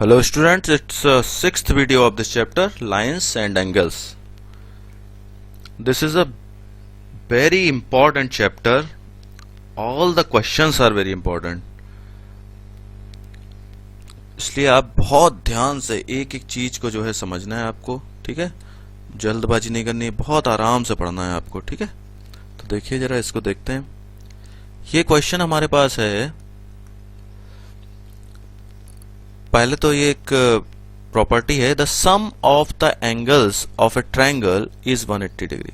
Hello students, it's sixth video of this chapter, lines and angles. This is a very important chapter. All the questions are very important. इसलिए आप बहुत ध्यान से एक एक चीज को जो है समझना है आपको, ठीक है। जल्दबाजी नहीं करनी है, बहुत आराम से पढ़ना है आपको, ठीक है। तो देखिए जरा इसको देखते हैं। ये क्वेश्चन हमारे पास है। पहले तो ये एक प्रॉपर्टी है, the sum of the angles of a triangle is 180 degree.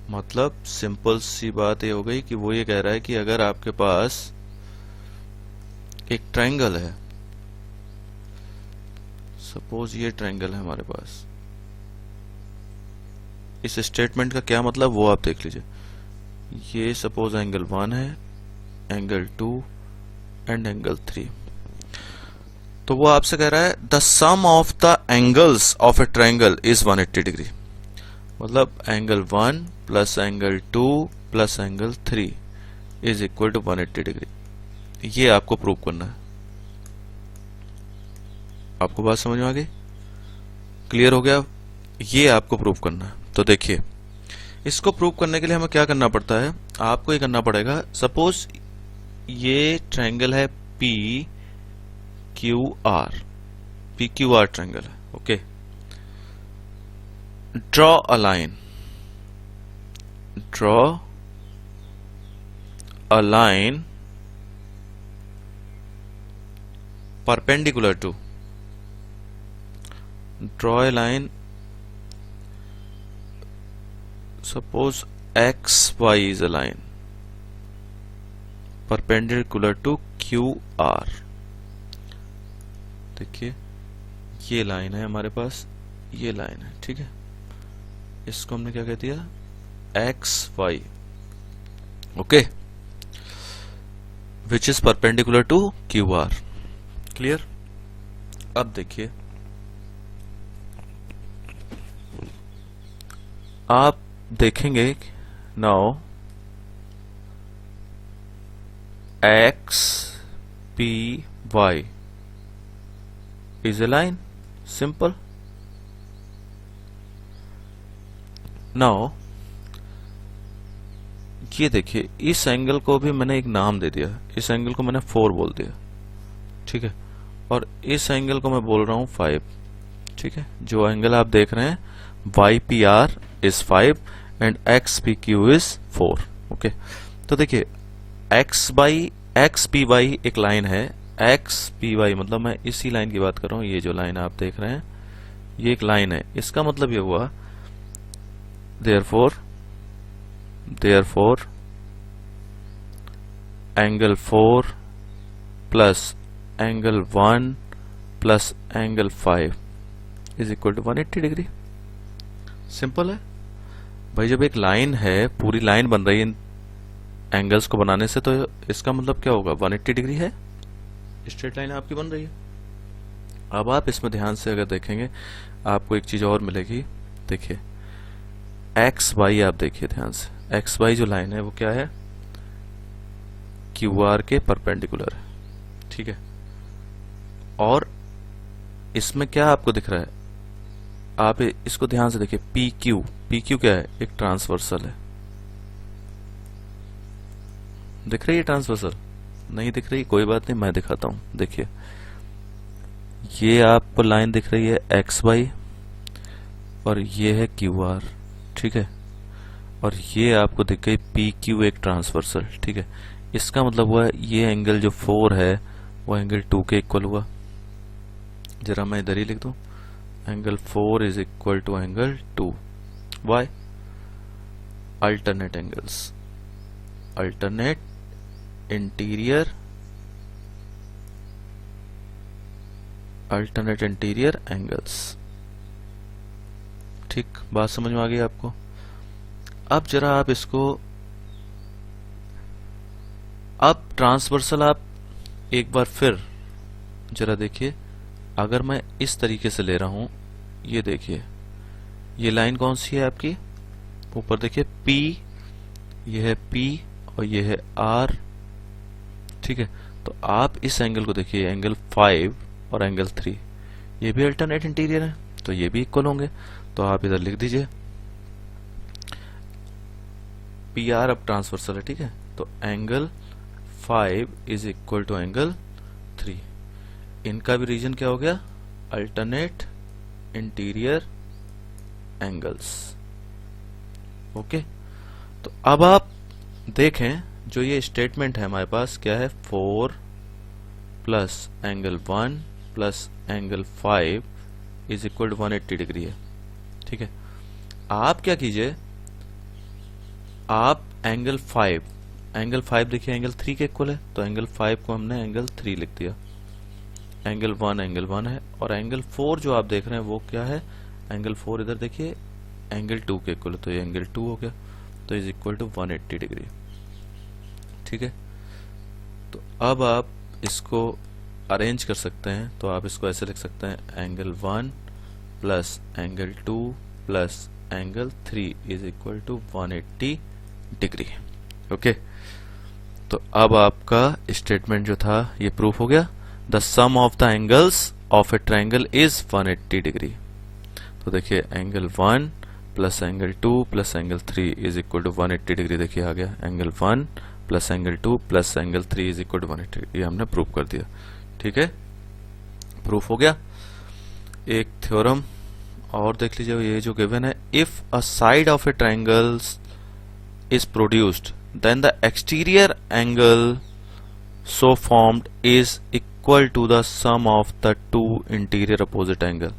मतलब सिंपल सी बात ये हो गई कि वो ये कह रहा है कि अगर आपके पास एक ट्रायंगल है, सपोज ये ट्रायंगल है हमारे पास, इस स्टेटमेंट का क्या मतलब वो आप देख लीजिए। ये सपोज एंगल 1 है, एंगल 2 एंड एंगल 3। तो वो आपसे कह रहा है the sum of the angles of a triangle is 180 degree. मतलब angle 1 plus angle 2 plus angle 3 is equal to 180 degree. ये आपको प्रूव करना है। आपको बात समझ में आ गई? क्लियर हो गया? ये आपको प्रूव करना है। तो देखिए, इसको प्रूव करने के लिए हमें क्या करना पड़ता है, आपको ये करना पड़ेगा। सपोज ये ट्रायंगल है PQR, PQR ट्रायंगल है, okay. Draw a line, draw a line perpendicular to, draw a line, suppose XY is a line perpendicular to QR। देखिए ये लाइन है हमारे पास, ये लाइन है, ठीक है। इसको हमने क्या कह दिया, XY, okay, which is perpendicular to QR। Clear? अब देखिए, आप देखेंगे now XPY is a line, simple। Now ये देखिए, इस एंगल को भी मैंने एक नाम दे दिया, इस एंगल को मैंने 4 बोल दिया, ठीक है। और इस एंगल को मैं बोल रहा हूं 5, ठीक है। जो एंगल आप देख रहे हैं YPR is 5 and XPQ is 4, okay. तो देखिए XPY एक लाइन है, XPY मतलब मैं इसी लाइन की बात कर रहा हूं। ये जो लाइन आप देख रहे हैं ये एक लाइन है। इसका मतलब ये हुआ therefore angle 4 plus angle 1 plus angle 5 is equal to 180 degree. Simple है भाई। जब एक लाइन है, पूरी लाइन बन रही है इन एंगल्स को बनाने से, तो इसका मतलब क्या होगा, 180 डिग्री है। स्ट्रेट लाइन आपकी बन रही है। अब आप इसमें ध्यान से अगर देखेंगे आपको एक चीज और मिलेगी। देखिए XY, आप देखिए ध्यान से, XY जो लाइन है वो क्या है, QR के परपेंडिकुलर है, ठीक है। और इसमें क्या आपको दिख रहा है, आप इसको ध्यान से देखिए, PQ क्या है, एक ट्रांसवर्सल है। दिख रही है ट्रांसवर्सल? नहीं दिख रही, कोई बात नहीं, मैं दिखाता हूं। देखिए ये आपको लाइन दिख रही है XY और ये है QR, ठीक है। और ये आपको दिख गई PQ, एक ट्रांसवर्सल, ठीक है। इसका मतलब हुआ ये एंगल जो 4 है वो एंगल 2 के इक्वल हुआ। जरा मैं इधर ही लिख दूं, angle 4 is equal to angle 2। Why? Alternate angles, alternate interior angles, ठीक। बात समझ में आ गई आपको? अब जरा आप इसको, अब ट्रांसवर्सल आप एक बार फिर जरा देखिए। अगर मैं इस तरीके से ले रहा हूं, ये देखिए, ये लाइन कौन सी है आपकी, ऊपर देखिए P, ये है P और ये है R, ठीक है। तो आप इस एंगल को देखिए, एंगल 5 और एंगल 3, ये भी अल्टरनेट इंटीरियर है, तो ये भी इक्वल होंगे। तो आप इधर लिख दीजिए पी आर अब ट्रांसवर्सल है, ठीक है। तो angle 5 is equal to angle 3, इनका भी रीजन क्या हो गया, अल्टरनेट इंटीरियर एंगल्स। ओके, तो अब आप देखें जो ये स्टेटमेंट है हमारे पास क्या है, 4 plus angle 1 plus angle 5 is equal to 180 degree है, ठीक है। आप क्या कीजिए, आप एंगल 5 देखिए एंगल 3 के इक्वल है, तो एंगल 5 को हमने एंगल 3 लिख दिया। एंगल 1 है, और एंगल 4 जो आप देख रहे हैं वो क्या है, एंगल 4 इधर देखिए एंगल 2 के इक्वल है, तो ये एंगल 2 हो गया, तो इज इक्वल टू 180 डिग्री, ठीक है। तो अब आप इसको अरेंज कर सकते हैं, तो आप इसको ऐसे लिख सकते हैं, angle 1 plus angle 2 plus angle 3 is equal to 180 degree. Okay, तो अब आपका स्टेटमेंट जो था ये प्रूफ हो गया। The sum of the angles of a triangle is 180 degree. तो देखिए angle 1 plus angle 2 plus angle 3 is equal to 180 degree, देखिए आ गया, angle 1 plus angle 2 plus angle 3 is equal to 180 degree, ये हमने प्रूफ कर दिया, ठीक है, प्रूफ हो गया। एक थ्योरम और देख लीजिए, ये जो गिवन है, if a side of a triangle is produced then the exterior angle so formed is equal to the sum of the two interior opposite angle.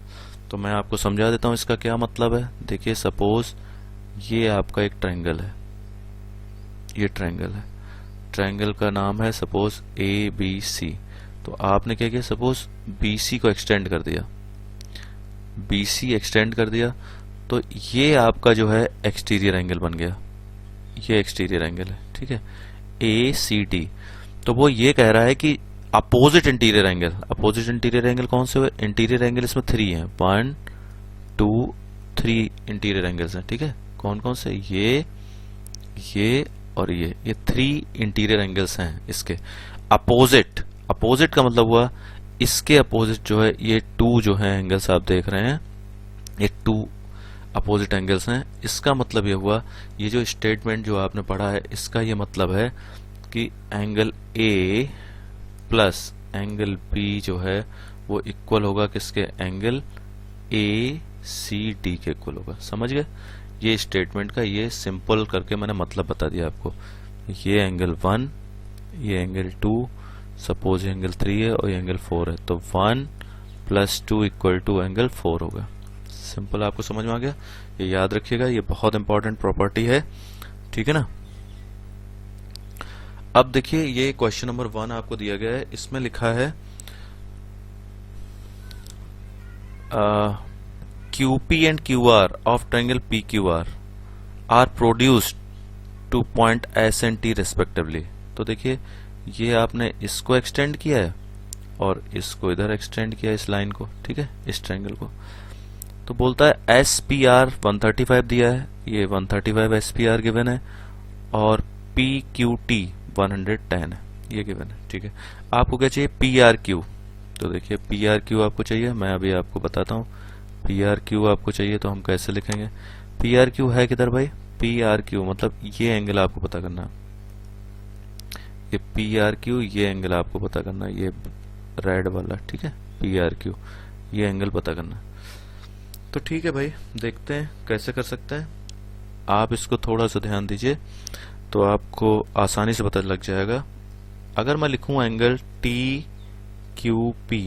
तो मैं आपको समझा देता हूं इसका क्या मतलब है। देखिए सपोज ये आपका एक ट्रायंगल है, ये ट्रायंगल है, ट्रायंगल का नाम है सपोज ABC। तो आपने क्या किया, सपोज BC को एक्सटेंड कर दिया, BC एक्सटेंड कर दिया, तो ये आपका जो है एक्सटीरियर एंगल बन गया, ये एक्सटीरियर एंगल है, ठीक है, ACD। तो वो ये कह रहा है कि opposite interior angle, opposite interior angle कौन से हुए, इंटीरियर एंगल इसमें 3 है, 1 2 3 इंटीरियर एंगल्स हैं, ठीक है। कौन कौन से, ये और ये 3 इंटीरियर एंगल्स हैं इसके। अपोजिट, अपोजिट का मतलब हुआ इसके अपोजिट जो है, ये 2 जो है एंगल्स आप देख रहे हैं, ये 2 अपोजिट एंगल्स हैं। इसका मतलब ये हुआ, ये जो स्टेटमेंट जो आपने पढ़ा है इसका ये मतलब है कि angle A plus angle B जो है वो इक्वल होगा किसके, एंगल ACD के इक्वल होगा। समझ गए, ये स्टेटमेंट का ये सिंपल करके मैंने मतलब बता दिया आपको। ये एंगल 1, ये एंगल 2, सपोज ये एंगल 3 है और ये एंगल 4 है, तो 1 प्लस 2 इक्वल टू एंगल 4 होगा। सिंपल, आपको समझ में आ गया, ये याद रखिएगा, ये बहुत इंपॉर्टेंट प्रॉपर्टी है, ठीक है ना। अब देखिए ये क्वेश्चन नंबर 1 आपको दिया गया है, इसमें लिखा है QP and QR of triangle PQR are produced to point S and T respectively। तो देखिए ये आपने इसको एक्सटेंड किया है और इसको इधर एक्सटेंड किया है, इस लाइन को, ठीक है, इस ट्रायंगल को। तो बोलता है SPR 135 दिया है, ये 135 SPR गिवन है, और PQT 110 है, ये गिवन है, ठीक है। आपको क्या चाहिए, PRQ। तो देखिए PRQ आपको चाहिए, मैं अभी आपको बताता हूँ। PRQ आपको चाहिए तो हम कैसे लिखेंगे, PRQ है किधर भाई, PRQ मतलब ये एंगल आपको पता करना है, ये PRQ, ये एंगल आपको पता करना है, ये रेड वाला, ठीक है, PRQ, ये एंगल पता करना। तो ठीक है भाई, देखते हैं कैसे कर सकते हैं। आप इसको थोड़ा सा ध्यान दीजिए तो आपको आसानी से पता लग जाएगा। अगर मैं लिखूं angle TQP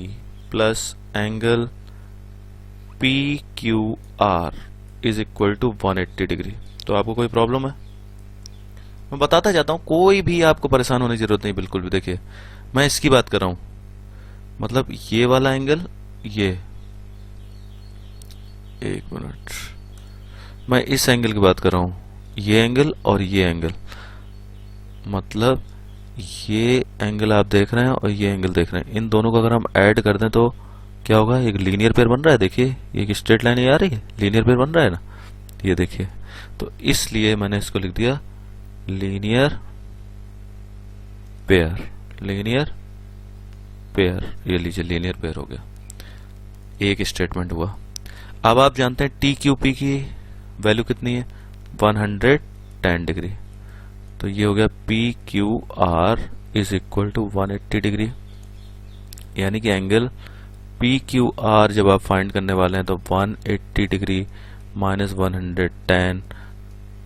plus angle PQR is equal to 180 degree, तो आपको कोई प्रॉब्लम है? मैं बताता जाता हूं, कोई भी आपको परेशान होने की जरूरत नहीं, बिल्कुल भी। देखिए मैं इसकी बात कर रहा हूं, मतलब ये वाला एंगल, ये, एक मिनट, मैं इस एंगल की बात कर रहा हूं, ये एंगल और ये एंगल, मतलब ये एंगल आप देख रहे हैं और ये एंगल देख रहे हैं, इन दोनों को अगर हम ऐड कर दें तो क्या होगा, एक लीनियर पेयर बन रहा है। देखिए ये एक स्ट्रेट लाइन ये आ रही है, लीनियर पेयर बन रहा है ना, ये देखिए। तो इसलिए मैंने इसको लिख दिया लीनियर पेयर, लीनियर पेयर, ये लीजिए लीनियर पेयर हो गया, एक स्टेटमेंट हुआ। अब आप जानते हैं टी क्यू पी की वैल्यू कितनी है, 110 डिग्री, तो ये हो गया P Q R is equal to 180 degree, यानी कि एंगल पी क्यू आर जब आप फाइंड करने वाले हैं तो 180 डिग्री माइनस 110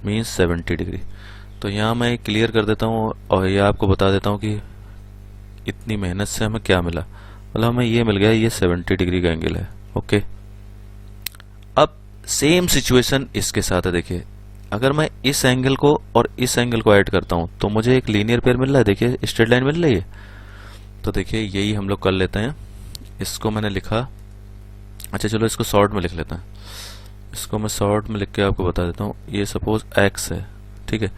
मीन्स 70 डिग्री। तो यहाँ मैं क्लियर कर देता हूँ और ये आपको बता देता हूँ कि इतनी मेहनत से हमें क्या मिला, मतलब हमें ये मिल गया, ये 70 डिग्री का एंगल है। ओके, अब सेम सिचुएशन इसके साथ है। देखिए अगर मैं इस एंगल को और इस एंगल को ऐड करता हूं तो मुझे एक लीनियर पेयर मिल रहा है, देखिए स्ट्रेट लाइन मिल रही है। तो देखिए यही हम लोग कर लेते हैं, इसको मैंने लिखा, अच्छा चलो इसको शॉर्ट में लिख लेते हैं, इसको मैं शॉर्ट में लिख के आपको बता देता हूँ। ये सपोज एक्स है, ठीक है,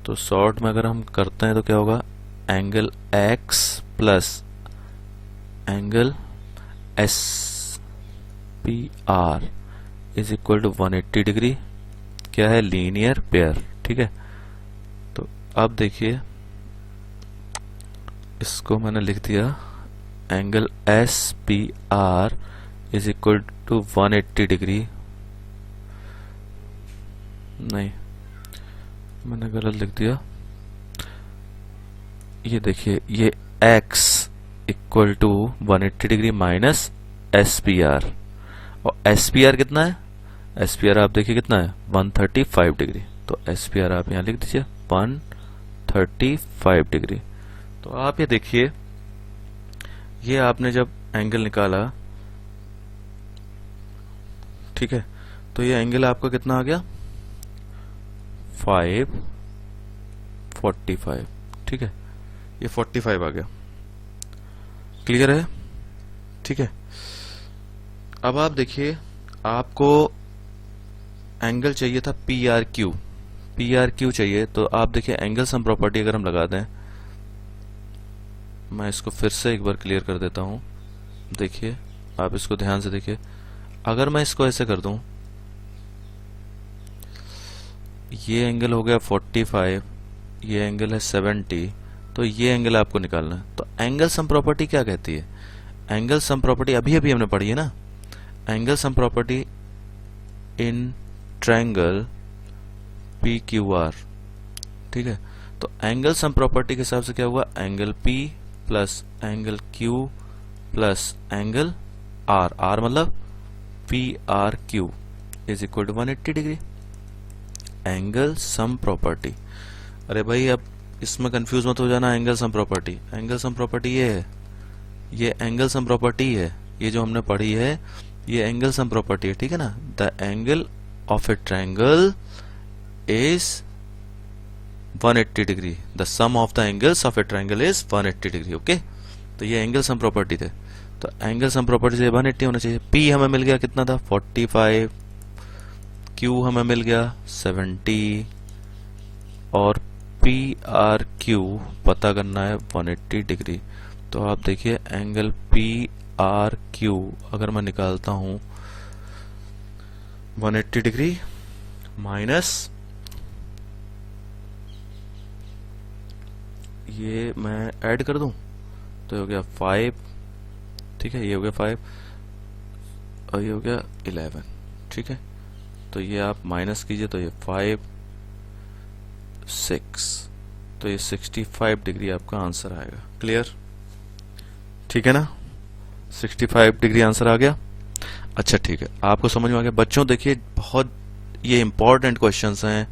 तो शॉर्ट में अगर हम करते हैं तो क्या होगा, angle X plus angle S P R is equal to 180 degree, क्या है, लीनियर पेयर। ठीक है, तो अब देखिए इसको मैंने लिख दिया, angle S P R is equal to 180 degree, नहीं मैंने गलत लिख दिया, ये देखिए ये x equal to 180 degree minus S P R, और एस पी आर कितना है, एस पी आर आप देखिए कितना है, 135 डिग्री, तो एस पी आर आप यहां लिख दीजिए 135 डिग्री। तो आप ये देखिए, ये आपने जब एंगल निकाला, ठीक है, तो ये एंगल आपका कितना आ गया, 545, ठीक है, ये 45 आ गया। क्लियर है, ठीक है। अब आप देखिए, आपको एंगल चाहिए था P R Q, P R Q चाहिए, तो आप देखिए एंगल सम प्रॉपर्टी अगर हम लगा दें, मैं इसको फिर से एक बार क्लियर कर देता हूं, देखिए आप इसको ध्यान से देखिए, अगर मैं इसको ऐसे कर दूं, ये एंगल हो गया 45, ये एंगल है 70, तो ये एंगल आपको निकालना है। तो एंगल सम प्रॉपर्टी क्या कहती है, एंगल सम प्रॉपर्टी अभी अभी हमने पढ़ी है ना, angle sum property in triangle P Q are, ठीक है। तो एंगल सम प्रॉपर्टी के हिसाब से क्या हुआ, angle P plus angle Q plus angle R, R मतलब P R Q is equal to 180 degree, angle sum property. अरे भाई अब इसमें कंफ्यूज मत हो जाना, angle sum property, angle sum property ये है, ये एंगल सम प्रॉपर्टी है, ये जो हमने पढ़ी है ये एंगल सम प्रॉपर्टी है, ठीक है ना। The angle of a triangle is 180 degree, the sum of the angles of a triangle is 180 degree. Okay, तो ये एंगल सम प्रॉपर्टी थे, तो एंगल सम प्रॉपर्टी से 180 होना चाहिए। पी हमें मिल गया कितना था, 45, क्यू हमें मिल गया 70, और पी आर क्यू पता करना है 180 डिग्री। तो आप देखिए एंगल पी आर क्यू अगर मैं निकालता हूं 180 डिग्री माइनस, ये मैं ऐड कर दूं तो हो गया 5, ठीक है, ये हो गया 5 और ये हो गया 11, ठीक है। तो ये आप माइनस कीजिए तो ये 5, 6, तो ये 65 डिग्री आपका आंसर आएगा। क्लियर, ठीक है ना, 65 डिग्री आंसर आ गया। अच्छा ठीक है, आपको समझ में आ गया। बच्चों देखिए बहुत ये इंपॉर्टेंट क्वेश्चंस हैं,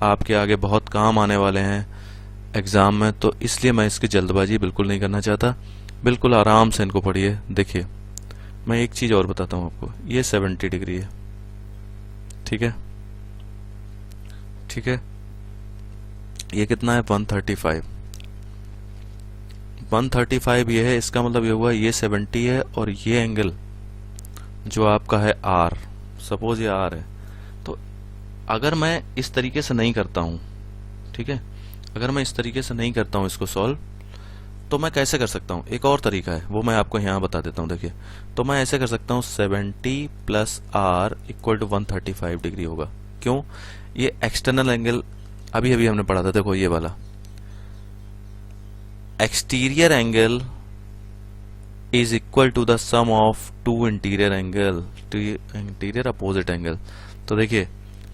आपके आगे बहुत काम आने वाले हैं एग्जाम में, तो इसलिए मैं इसकी जल्दबाजी बिल्कुल नहीं करना चाहता, बिल्कुल आराम से इनको पढ़िए। देखिए मैं एक चीज और बताता हूं आपको, ये 70 डिग्री है, ठीक है, ठीक है, ये कितना है 135, 135 ये है, इसका मतलब ये हुआ ये 70 है, और ये एंगल जो आपका है आर, सपोज ये आर है, तो अगर मैं इस तरीके से नहीं करता हूं, ठीक है, अगर मैं इस तरीके से नहीं करता हूं इसको सॉल्व, तो मैं कैसे कर सकता हूं, एक और तरीका है वो मैं आपको यहां बता देता हूं। देखिए तो मैं ऐसे कर सकता हूं, 70 plus R equal to 135 degree होगा। क्यों, ये एक्सटर्नल एंगल अभी अभी हमने पढ़ा था, देखो ये वाला exterior angle is equal to the sum of two interior angle, interior opposite angle. तो देखिए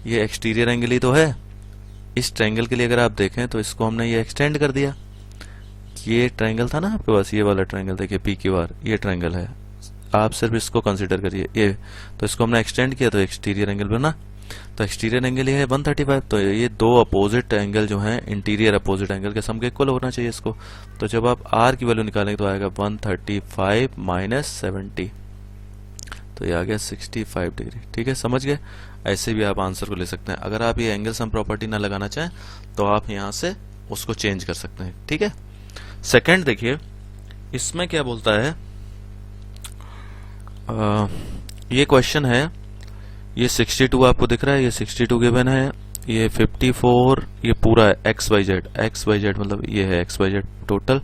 ये एक्सटीरियर एंगल ही तो है। इस ट्रायंगल के लिए अगर आप देखें तो इसको हमने ये एक्सटेंड कर दिया। ये ट्रायंगल था ना आपके पास, ये वाला ट्रायंगल देखिए पी क्यू आर, ये ट्रायंगल है, आप सिर्फ इसको कंसीडर करिए ये। तो इसको हमने एक्सटेंड किया तो एक्सटीरियर एंगल बना। तो एक्सटीरियर एंगल ये है 135। तो ये दो अपोजिट एंगल जो हैं इंटीरियर अपोजिट एंगल के सम के इक्वल होना चाहिए इसको। तो जब आप आर की वैल्यू निकालेंगे तो आएगा 135 माइनस 70, तो ये आ गया 65 डिग्री। ठीक है, समझ गए। ऐसे भी आप आंसर को ले सकते हैं। अगर आप ये एंगल सम प्रॉपर्टी ना लगाना चाहें तो आप यहां से उसको चेंज कर सकते हैं। ठीक है, सेकंड देखिए इसमें क्या बोलता है। ये क्वेश्चन है, ये 62 आपको दिख रहा है, ये 62 गिवन है, ये 54, ये पूरा है X Y Z. X Y Z मतलब ये है X Y Z total.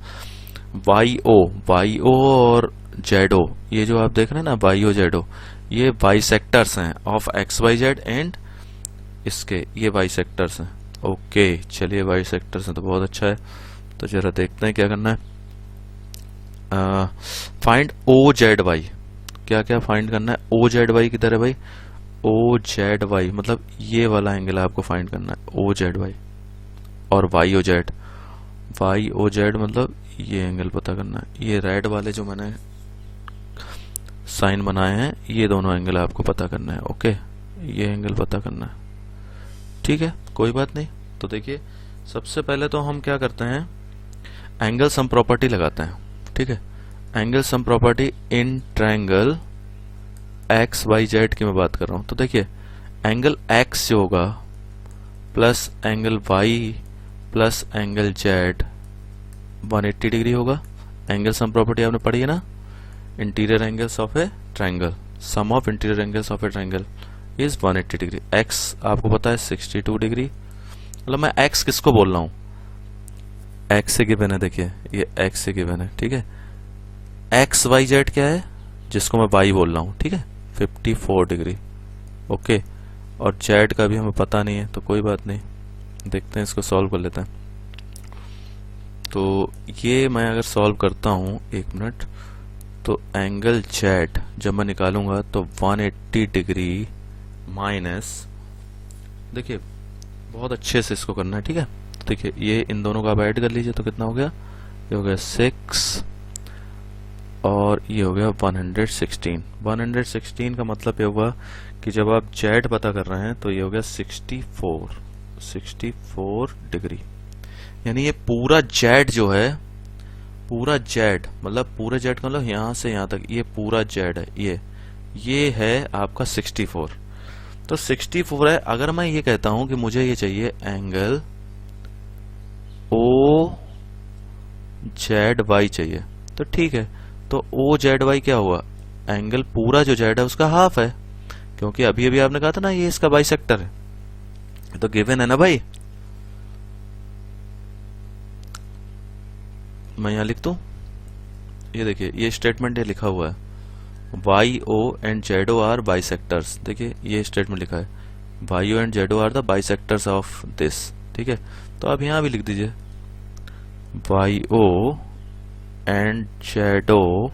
Y O और जेड ओ, ये जो आप देख रहे हैं ना वाई ओ जेड ओ, ये वाई सेक्टर्स हैं of X Y Z and इसके, ये वाई सेक्टर्स हैं। ओके चलिए वाई सेक्टर्स हैं तो बहुत अच्छा है। तो जरा देखते हैं क्या करना है। फाइंड ओ जेड वाई, क्या क्या फाइंड करना है। ओ जेड वाई किधर है भाई, ओ जेड वाई मतलब ये वाला एंगल आपको फाइंड करना है, ओ जेड वाई। और Y O Z, Y O Z मतलब ये एंगल पता करना है। ये रेड वाले जो मैंने साइन बनाए हैं ये दोनों एंगल आपको पता करना है। ओके ये एंगल पता करना है। ठीक है कोई बात नहीं। तो देखिए सबसे पहले तो हम क्या करते हैं, एंगल सम प्रॉपर्टी लगाते हैं। ठीक है, angle sum property in triangle X Y Z की मैं बात कर रहा हूं। तो देखिए एंगल एक्स जो होगा plus angle Y plus angle Z 180 degree होगा। एंगल सम प्रॉपर्टी आपने पढ़ी है ना, interior angles of a triangle, sum of interior angles of a triangle is 180 degree. X आपको पता है 62 डिग्री, मतलब मैं एक्स किसको बोल रहा हूं, एक्स से गिवन है। देखिए ये एक्स से गिवन है। ठीक है, एक्स वाई जेड क्या है जिसको मैं वाई बोल रहा हूं। ठीक है 54 डिग्री। ओके, और जेड का भी हमें पता नहीं है तो कोई बात नहीं, देखते हैं इसको सॉल्व कर लेते हैं। तो ये मैं अगर सॉल्व करता हूं, एक मिनट, तो एंगल जेड जब मैं निकालूंगा तो 180 डिग्री माइनस, देखिए बहुत अच्छे से इसको करना है। ठीक है, देखिए ये इन दोनों का आप ऐड कर लीजिए तो कितना हो गया, ये हो गया 6 और ये हो गया 116। 116 का मतलब ये हुआ कि जब आप जेड पता कर रहे हैं तो ये हो गया 64 डिग्री। यानी ये पूरा जेड जो है, पूरा जेड मतलब पूरे जेड का मतलब यहां से यहां तक ये पूरा जेड है, ये है आपका 64। तो 64 है। अगर मैं ये कहता हूं कि मुझे ये चाहिए एंगल ओ जेड वाई चाहिए, तो ठीक है, तो ओ जेड वाई क्या हुआ, एंगल पूरा जो जेड है उसका हाफ है, क्योंकि अभी अभी आपने कहा था ना ये इसका बाइसेक्टर है, तो गिवन है ना भाई। मैं यहां लिख दूं, ये देखिए ये स्टेटमेंट ये लिखा हुआ है, Y O and Z O are bisectors. देखिए ये स्टेटमेंट लिखा है, Y O and Z O are the bisectors of this. ठीक है, तो आप यहां भी लिख दीजिए Y O and Z O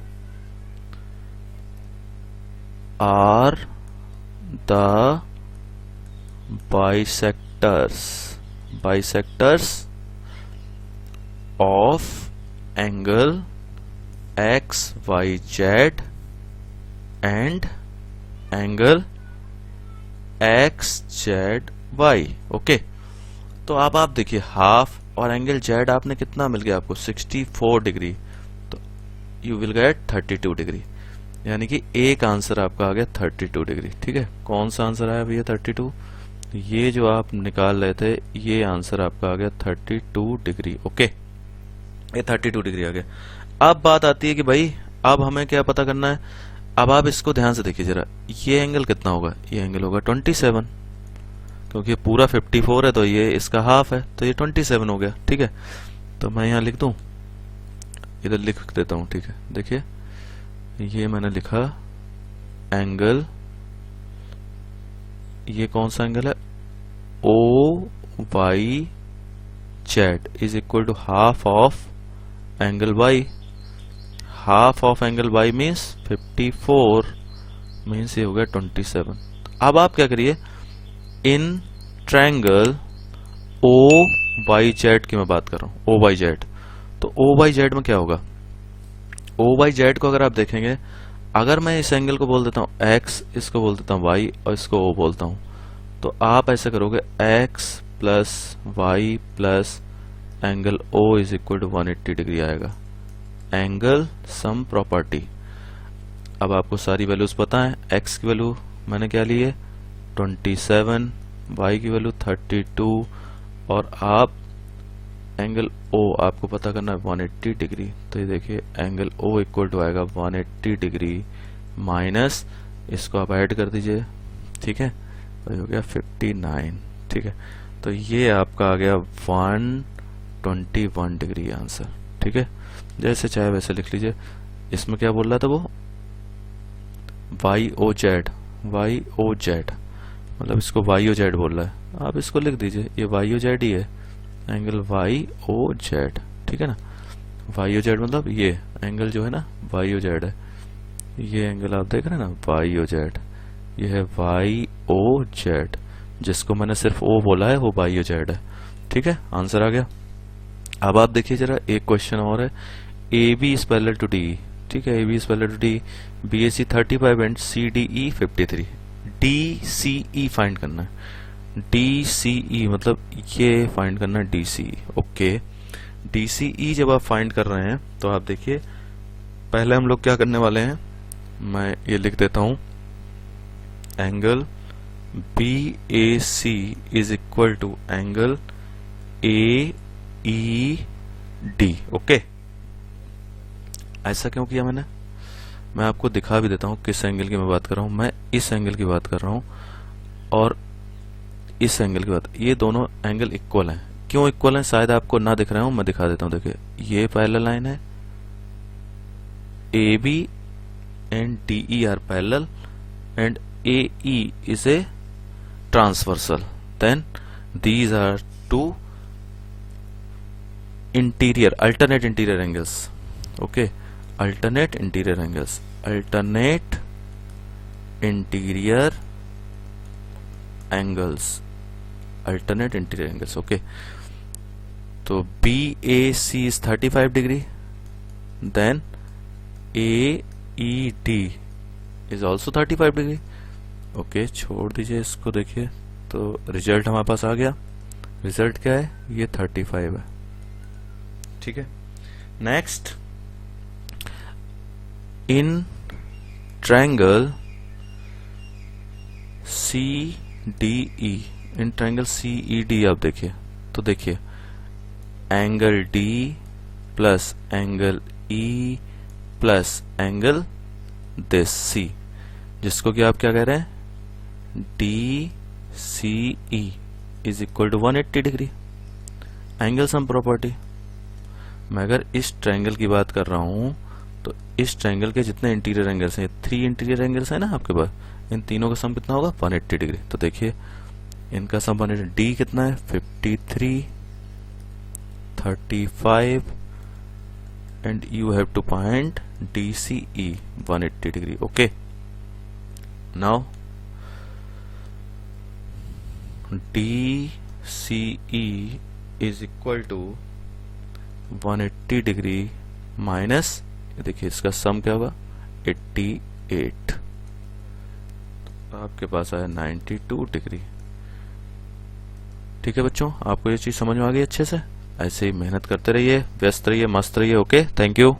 are the bisectors of angle X Y Z and angle X Z Y. Okay, तो अब आप देखिए हाफ और एंगल जेड आपने कितना मिल गया आपको 64 डिग्री, तो यू विल गेट 32 डिग्री, यानी कि एक आंसर आपका आ गया 32 डिग्री। ठीक है, कौन सा आंसर आया भैया 32, ये जो आप निकाल रहे थे ये आंसर आपका आ गया 32 डिग्री। ओके, ये 32 डिग्री आ गया। अब बात आती है कि भाई अब हमें क्या पता करना है। अब आप इसको ध्यान से देखिए जरा, ये एंगल कितना होगा, ये एंगल होगा 27, क्योंकि पूरा 54 है तो ये इसका हाफ है, तो ये 27 हो गया। ठीक है, तो मैं यहां लिख दूं, इधर लिख देता हूं। ठीक है, देखिए ये मैंने लिखा एंगल, ये कौन सा एंगल है, O Y Z is equal to half of angle Y, half of angle y means 54 means ये हो गया 27। अब आप क्या करिए, in triangle O Y Z की मैं बात कर रहा हूं, ओ वाई जेड। तो ओ वाई जेड में क्या होगा, ओ वाई जेड को अगर आप देखेंगे, अगर मैं इस एंगल को बोल देता हूं x, इसको बोल देता हूं y और इसको o बोलता हूं, तो आप ऐसे करोगे x plus Y plus angle o is equal to 180 degree आएगा, एंगल सम प्रॉपर्टी। अब आपको सारी वैल्यूज पता है, x की वैल्यू मैंने क्या ली है 27, y की वैल्यू 32 और आप एंगल O आपको पता करना है 180 डिग्री। तो ये देखिए एंगल O इक्वल टू आएगा 180 डिग्री माइनस इसको आप ऐड कर दीजिए, ठीक है, तो ये हो गया 59, ठीक है। तो ये आपका आ गया 121 डिग्री आंसर, ठीक है। जैसे चाहे वैसे लिख लीजिए। इसमें क्या बोल रहा था वो, Y O Z, Y O Z मतलब इसको वाई ओ जेड बोल रहा है, आप इसको लिख दीजिए, ये वाई ओ जेड ही है, एंगल वाई ओ जेड, ठीक है ना। वाई ओ जेड मतलब ये एंगल जो है ना वाई ओ जेड है, ये एंगल आप देख रहे हैं ना वाई ओ जेड, ये है वाई ओ जेड, जिसको मैंने सिर्फ ओ बोला है वो वाई ओ जेड है, ठीक है। आंसर आ गया। अब आप देखिए जरा एक क्वेश्चन और है, A B is parallel to D, ठीक है, A B is parallel to D, B A C 35 and C D E 53, D C E find करना है, डी सी ई मतलब ये फाइंड करना है डी सी ई, ओके। डी सी ई जब आप फाइंड कर रहे हैं तो आप देखिए पहले हम लोग क्या करने वाले हैं, मैं ये लिख देता हूं, angle B A C is equal to angle A E D, okay. ऐसा क्यों किया मैंने, मैं आपको दिखा भी देता हूं किस एंगल की मैं बात कर रहा हूं। मैं इस एंगल की बात कर रहा हूं और इस एंगल की बात, ये दोनों एंगल इक्वल हैं। क्यों इक्वल हैं, शायद आपको ना दिख रहे हो, मैं दिखा देता हूं। देखिए ये पैरेलल लाइन है, A B and D E are parallel and A E is a transversal, then these are two interior alternate interior angles, okay, alternate interior angles, alternate interior angles, alternate interior angles, okay। तो BAC is 35 degree, then AED is also 35 degree, okay। छोड़ दीजिए इसको, देखिए तो result हमारे पास आ गया। Result क्या है, ये 35 है, ठीक है। Next, in triangle C D E, in triangle C E D आप देखिए, तो देखिए angle D plus angle E plus angle this C, जिसको कि आप क्या कह रहे हैं, D C E is equal to 180 degree, angle sum property. मैं अगर इस ट्रायंगल की बात कर रहा हूं तो इस ट्रायंगल के जितने इंटीरियर एंगल्स हैं, 3 इंटीरियर एंगल्स हैं ना आपके पास, इन तीनों का सम कितना होगा 180 डिग्री। तो देखिए इनका सम 180, डी कितना है 53, 35 and you have to find D C E 180 degree, okay. Now D C E is equal to 180 degree minus, देखिए इसका सम क्या होगा 88, तो आपके पास आया 92 डिग्री, ठीक है बच्चों। आपको ये चीज समझ में आ गई अच्छे से, ऐसे ही मेहनत करते रहिए, व्यस्त रहिए, मस्त रहिए, ओके। Thank you.